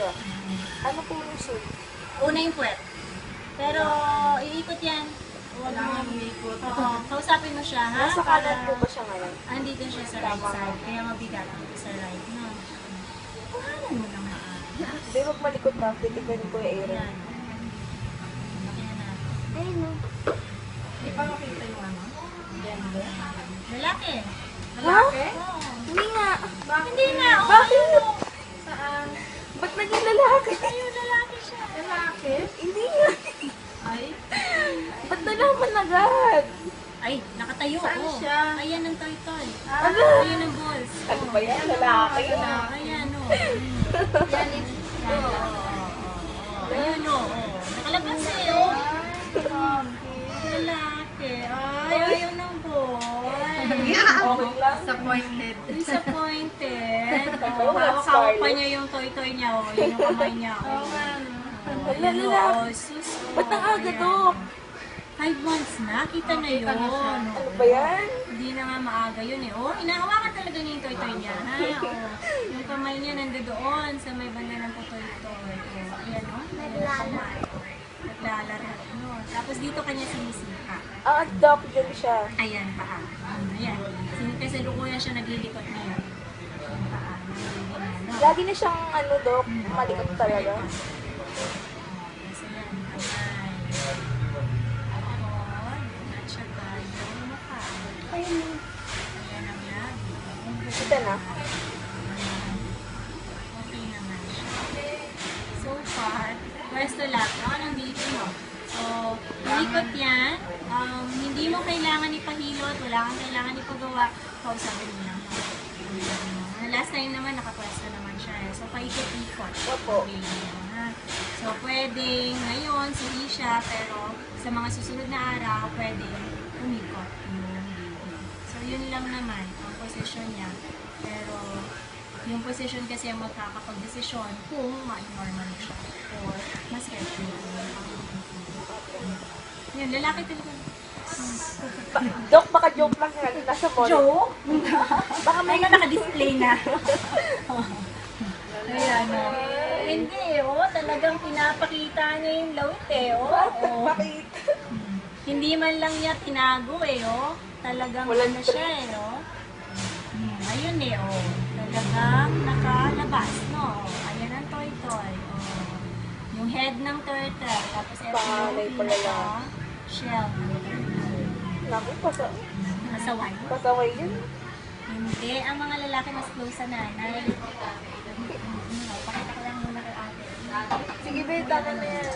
siya. Ano po yung suit? Una yung puwet. Pero, iikot yan. Huwag mo iikot. Oo, kausapin mo siya, ha? Nasa kanan po ba siya ngayon? Andito siya sa right side. Kaya mabigat dito sa right, no? Kanan mo lang maaari. Hindi, wag malikot na. Titignan ko yung area. Yan. Yan na. Ayun, no. Di pa makita yung ano? Gender? Lalaki. Lalaki? Oo. Hindi nga. Hindi nga. Oo, Bakit? ayun. Saan? Ba't naging lalaki? Ayun, lalaki siya. Lalaki? Hindi nga. Ay, Ba't nalaman agad? Ay, nakatayo. Saan oh. siya? Ayan ang toy-toy. Ano? Ayan ang balls. Ano ba yan? Lalaki. Ayan, oh. Yan, Ayan, oh. Nakalabas eh, oh. Lalaki. Ay, ayaw ng boy. Okay lang. disappointed. Disappointed. Oo, Hawak-hawak pa Scarlett. niya yung toy-toy niya, oh. Yun yung kamay niya, oh. Wala, Ano, lalaki. oh, sus, oh. Ba't ang aga, Ayan. Dok? 5 months na, kita na yun. Ano ba yan? Hindi na nga maaga yun eh. Oh, hinahawakan talaga niya yung toy-toy niya, ha? Oh, yung kamay niya nandoon sa may banda ng toy-toy. Oh, ayan, oh. Naglalaro. Naglalaro. No. Tapos dito kanya sinisika. Ah, Doc, dyan siya. Ayan, paa. Ayan. Kasi lukuyan siya naglilikot niya. Yung paa. Naglilikot niya. Lagi na siyang, ano, Doc, malikot talaga. Kasi yan. Ayan. At saka yung mukha. Ayun. Ayan ang labi. Kita na. Okay naman siya. So far, pwesto lang. Anong dito mo? So, iikot yan. Hindi mo kailangan ipahilot. Wala kang kailangan ipagawa. Kausapin mo lang. Last time naman, nakapwesto naman siya. So, paikot-ikot. Opo. Okay, ha? So, pwedeng ngayon, sahi siya. Pero, sa mga susunod na araw, pwedeng umikot. So, yun lang naman ang posisyon niya. Pero, yung position kasi ang magkakapag-desisyon kung ma-normal siya or mas healthy. Yan, lalaki talaga. Doc, baka joke lang yan. Nasa mall. Joke? Baka may Ay, na naka-display na. Ayan, o. Hindi, oh. Talagang pinapakita niya yung lawit, eh, oh. Oh. Bakit? Hindi man lang niya tinago, eh, oh. Talagang Walang ano siya, eh, no? Ayun, eh, oh. Talagang nakalabas, no? Ayan ang toy-toy, oh. Yung head ng turtle, tapos ito Panganay yung pala yan. shell. Naku, Nasaway. pasaway yun. Hindi, ang mga lalaki mas close sa nanay. Pakita ko lang muna kay ate. Sige, be, tama na yan.